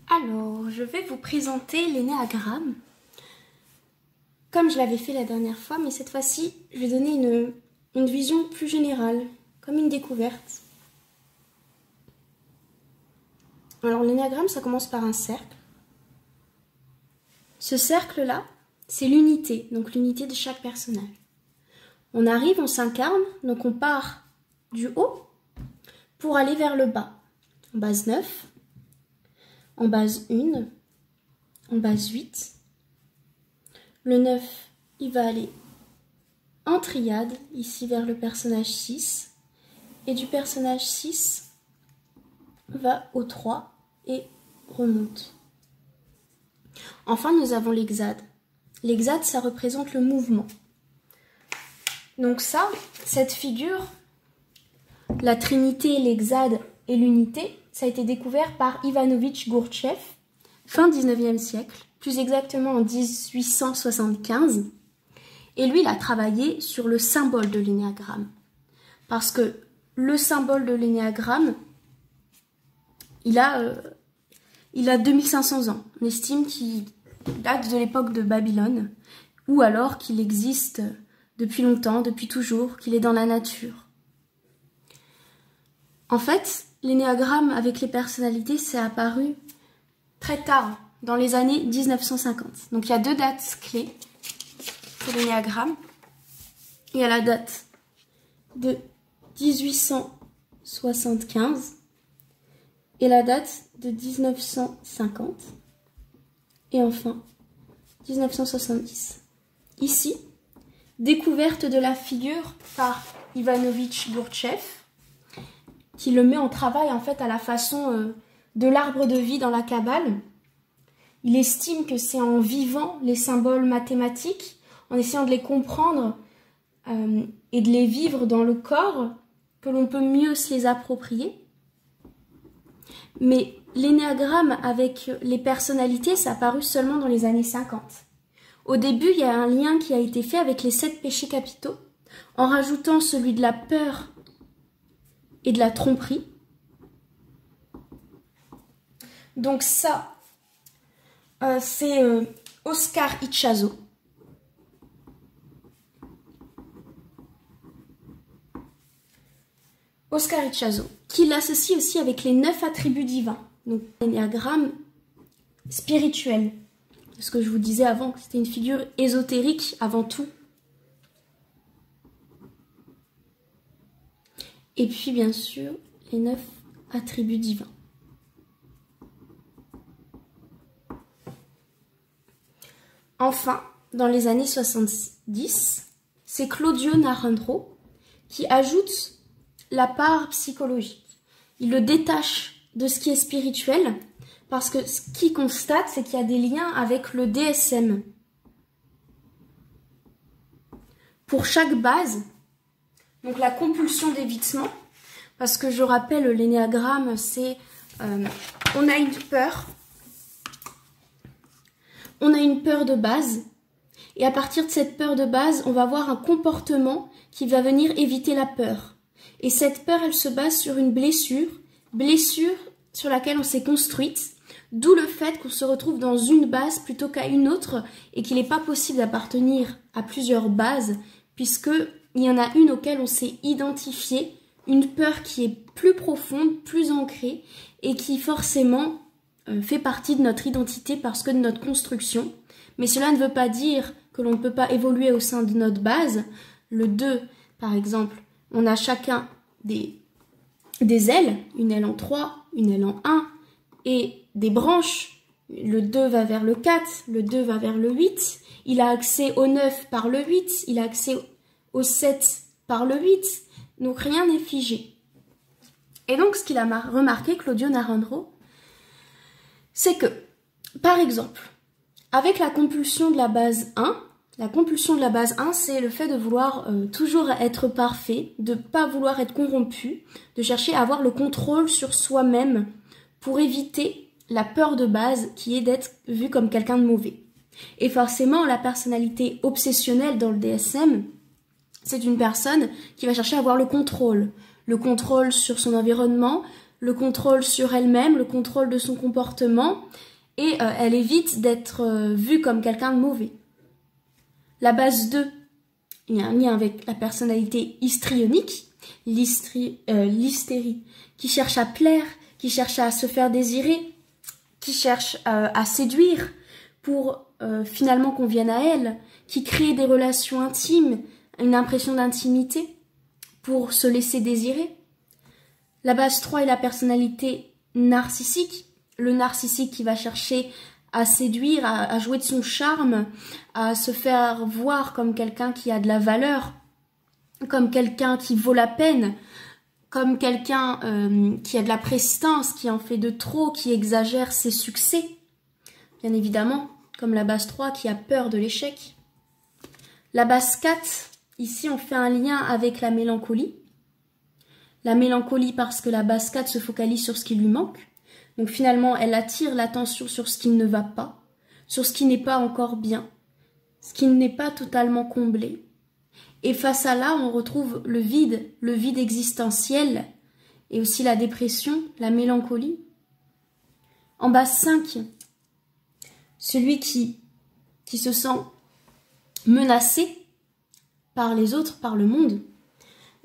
Alors, je vais vous présenter l'énéagramme, comme je l'avais fait la dernière fois, mais cette fois-ci, je vais donner une vision plus générale, comme une découverte. Alors, l'énéagramme, ça commence par un cercle. Ce cercle-là, c'est l'unité, donc l'unité de chaque personnage. On arrive, on s'incarne, donc on part du haut pour aller vers le bas. En base 9, en base 1, en base 8. Le 9, il va aller en triade, ici vers le personnage 6. Et du personnage 6, va au 3 et remonte. Enfin, nous avons l'hexade. L'hexade, ça représente le mouvement. Donc ça, cette figure, la trinité, l'hexade et l'unité, ça a été découvert par Ivanovitch Gourtchev, fin 19e siècle, plus exactement en 1875. Et lui, il a travaillé sur le symbole de l'énéagramme. Parce que le symbole de l'énéagramme, il a 2500 ans. On estime qu'il date de l'époque de Babylone, ou alors qu'il existe depuis longtemps, depuis toujours, qu'il est dans la nature. En fait, l'énéagramme avec les personnalités, c'est apparu très tard, dans les années 1950. Donc il y a deux dates clés pour l'énéagramme. Il y a la date de 1875 et la date de 1950 et enfin 1970. Ici, découverte de la figure par Ivanovitch Gourtchev, qui le met en travail en fait à la façon de l'arbre de vie dans la Kabbale. Il estime que c'est en vivant les symboles mathématiques, en essayant de les comprendre et de les vivre dans le corps, que l'on peut mieux se les approprier. Mais l'énéagramme avec les personnalités, ça a apparu seulement dans les années 50. Au début, il y a un lien qui a été fait avec les 7 péchés capitaux, en rajoutant celui de la peur et de la tromperie. Donc ça, c'est Oscar Ichazo. Oscar Ichazo, qui l'associe aussi avec les 9 attributs divins. Donc l'énéagramme spirituel. Ce que je vous disais avant, que c'était une figure ésotérique avant tout. Et puis bien sûr, les 9 attributs divins. Enfin, dans les années 70, c'est Claudio Narendro qui ajoute la part psychologique. Il le détache de ce qui est spirituel, parce que ce qu'il constate, c'est qu'il y a des liens avec le DSM. Pour chaque base, donc la compulsion d'évitement, parce que je rappelle, l'énéagramme, c'est on a une peur de base, et à partir de cette peur de base, on va avoir un comportement qui va venir éviter la peur. Et cette peur, elle se base sur une blessure sur laquelle on s'est construite, d'où le fait qu'on se retrouve dans une base plutôt qu'à une autre, et qu'il n'est pas possible d'appartenir à plusieurs bases, puisqu'il y en a une auquel on s'est identifié, une peur qui est plus profonde, plus ancrée, et qui forcément fait partie de notre identité parce que de notre construction. Mais cela ne veut pas dire que l'on ne peut pas évoluer au sein de notre base. Le 2, par exemple, on a chacun des ailes, une aile en 3, une aile en 1, et des branches. Le 2 va vers le 4, le 2 va vers le 8, il a accès au 9 par le 8, il a accès au 7 par le 8, donc rien n'est figé. Et donc ce qu'il a remarqué, Claudio Narendro, c'est que, par exemple, avec la compulsion de la base 1, c'est le fait de vouloir toujours être parfait, de ne pas vouloir être corrompu, de chercher à avoir le contrôle sur soi-même pour éviter la peur de base qui est d'être vu comme quelqu'un de mauvais. Et forcément, la personnalité obsessionnelle dans le DSM, c'est une personne qui va chercher à avoir le contrôle sur son environnement, le contrôle sur elle-même, le contrôle de son comportement, et elle évite d'être vue comme quelqu'un de mauvais. La base 2, il y a un lien avec la personnalité histrionique, l'hystérie, qui cherche à plaire, qui cherche à se faire désirer, qui cherche à séduire pour finalement qu'on vienne à elle, qui crée des relations intimes, une impression d'intimité pour se laisser désirer. La base 3 est la personnalité narcissique, le narcissique qui va chercher à séduire, à jouer de son charme, à se faire voir comme quelqu'un qui a de la valeur, comme quelqu'un qui vaut la peine, comme quelqu'un qui a de la prestance, qui en fait de trop, qui exagère ses succès. Bien évidemment, comme la base 3 qui a peur de l'échec. La base 4, ici on fait un lien avec la mélancolie. La mélancolie parce que la base 4 se focalise sur ce qui lui manque. Donc finalement, elle attire l'attention sur ce qui ne va pas, sur ce qui n'est pas encore bien, ce qui n'est pas totalement comblé. Et face à là, on retrouve le vide existentiel, et aussi la dépression, la mélancolie. En base 5, celui qui se sent menacé par les autres, par le monde.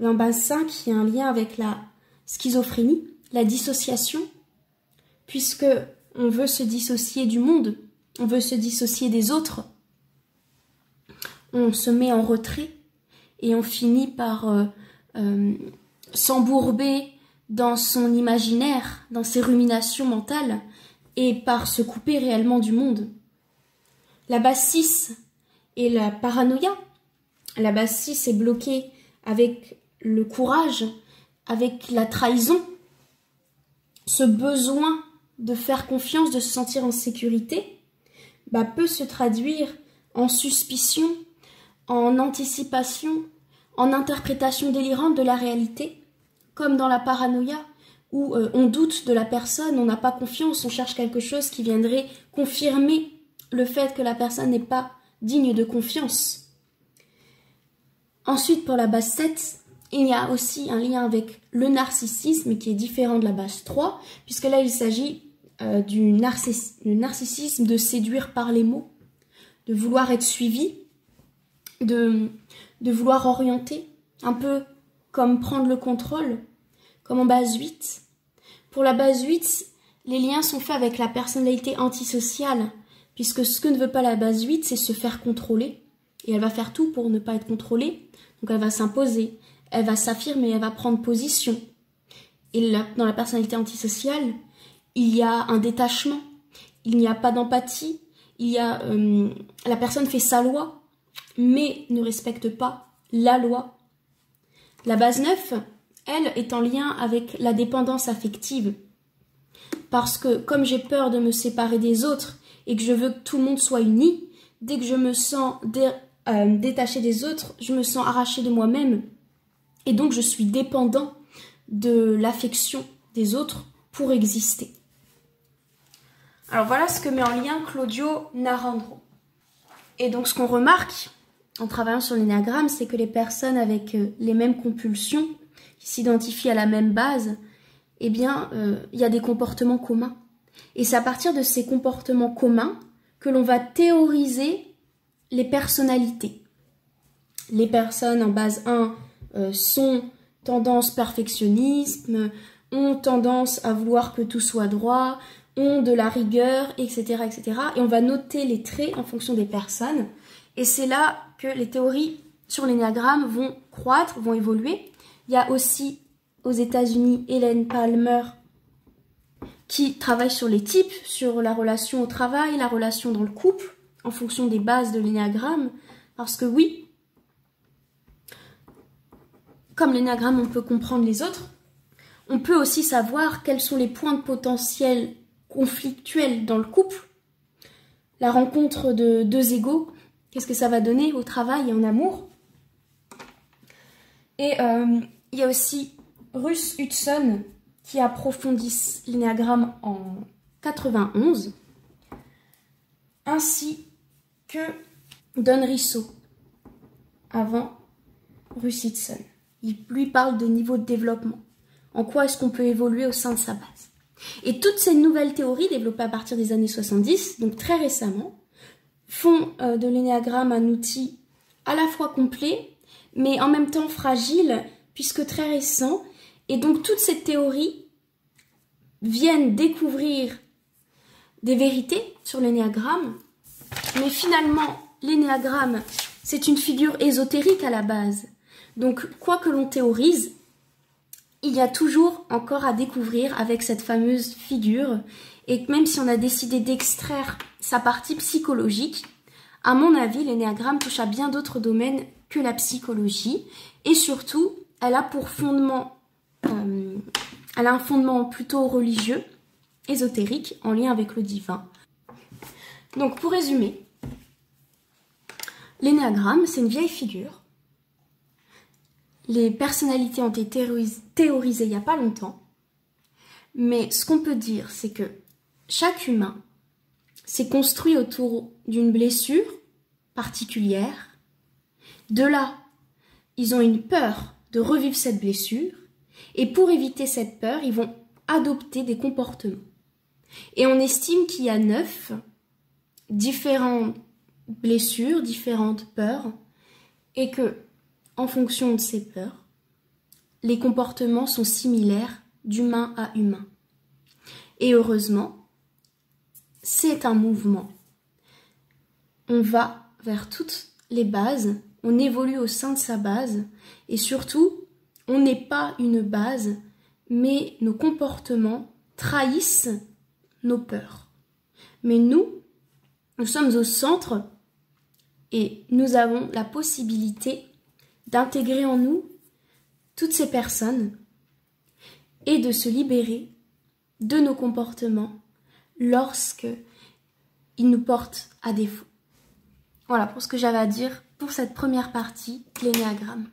Et en base 5, il y a un lien avec la schizophrénie, la dissociation, puisque on veut se dissocier du monde, on veut se dissocier des autres, on se met en retrait et on finit par s'embourber dans son imaginaire, dans ses ruminations mentales et par se couper réellement du monde. La base 6 est la paranoïa. La base 6 est bloquée avec le courage, avec la trahison, ce besoin de faire confiance, de se sentir en sécurité, peut se traduire en suspicion, en anticipation, en interprétation délirante de la réalité, comme dans la paranoïa, où on doute de la personne, on n'a pas confiance, on cherche quelque chose qui viendrait confirmer le fait que la personne n'est pas digne de confiance. Ensuite, pour la base 7, il y a aussi un lien avec le narcissisme qui est différent de la base 3, puisque là, il s'agit du narcissisme de séduire par les mots, de vouloir être suivi, de vouloir orienter, un peu comme prendre le contrôle, comme en base 8. Pour la base 8, les liens sont faits avec la personnalité antisociale, puisque ce que ne veut pas la base 8, c'est se faire contrôler, et elle va faire tout pour ne pas être contrôlée, donc elle va s'imposer, elle va s'affirmer, elle va prendre position. Et là, dans la personnalité antisociale, il y a un détachement, il n'y a pas d'empathie, la personne fait sa loi, mais ne respecte pas la loi. La base 9, elle, est en lien avec la dépendance affective. Parce que comme j'ai peur de me séparer des autres et que je veux que tout le monde soit uni, dès que je me sens détachée des autres, je me sens arrachée de moi-même. Et donc je suis dépendant de l'affection des autres pour exister. Alors voilà ce que met en lien Claudio Narandro. Et donc ce qu'on remarque en travaillant sur l'énéagramme, c'est que les personnes avec les mêmes compulsions, qui s'identifient à la même base, il y a des comportements communs. Et c'est à partir de ces comportements communs que l'on va théoriser les personnalités. Les personnes en base 1 sont tendance perfectionnisme, ont tendance à vouloir que tout soit droit, ont de la rigueur, etc., etc. Et on va noter les traits en fonction des personnes. Et c'est là que les théories sur l'énéagramme vont croître, vont évoluer. Il y a aussi aux États-Unis Hélène Palmer qui travaille sur les types, sur la relation au travail, la relation dans le couple, en fonction des bases de l'énéagramme. Parce que oui, comme l'énéagramme, on peut comprendre les autres, on peut aussi savoir quels sont les points de potentiel conflictuels dans le couple. La rencontre de deux égaux, qu'est-ce que ça va donner au travail et en amour. Et il y a aussi Russ Hudson qui approfondit l'énéagramme en 91, ainsi que Don Risso, avant Russ Hudson. Il lui parle de niveau de développement. En quoi est-ce qu'on peut évoluer au sein de sa base? Et toutes ces nouvelles théories développées à partir des années 70, donc très récemment, font de l'énéagramme un outil à la fois complet, mais en même temps fragile, puisque très récent. Et donc toutes ces théories viennent découvrir des vérités sur l'énéagramme, mais finalement, l'énéagramme, c'est une figure ésotérique à la base. Donc, quoi que l'on théorise, il y a toujours encore à découvrir avec cette fameuse figure. Et même si on a décidé d'extraire sa partie psychologique, à mon avis, l'énéagramme touche à bien d'autres domaines que la psychologie. Et surtout, elle a pour fondement, elle a un fondement plutôt religieux, ésotérique, en lien avec le divin. Donc, pour résumer, l'énéagramme, c'est une vieille figure. Les personnalités ont été théorisées il n'y a pas longtemps. Mais ce qu'on peut dire, c'est que chaque humain s'est construit autour d'une blessure particulière. De là, ils ont une peur de revivre cette blessure. Et pour éviter cette peur, ils vont adopter des comportements. Et on estime qu'il y a 9 différentes blessures, différentes peurs, et que, en fonction de ces peurs, les comportements sont similaires d'humain à humain. Et heureusement, c'est un mouvement. On va vers toutes les bases, on évolue au sein de sa base, et surtout, on n'est pas une base, mais nos comportements trahissent nos peurs. Mais nous sommes au centre et nous avons la possibilité d'intégrer en nous toutes ces personnes et de se libérer de nos comportements lorsque ils nous portent à défaut. Voilà pour ce que j'avais à dire pour cette première partie de l'énéagramme.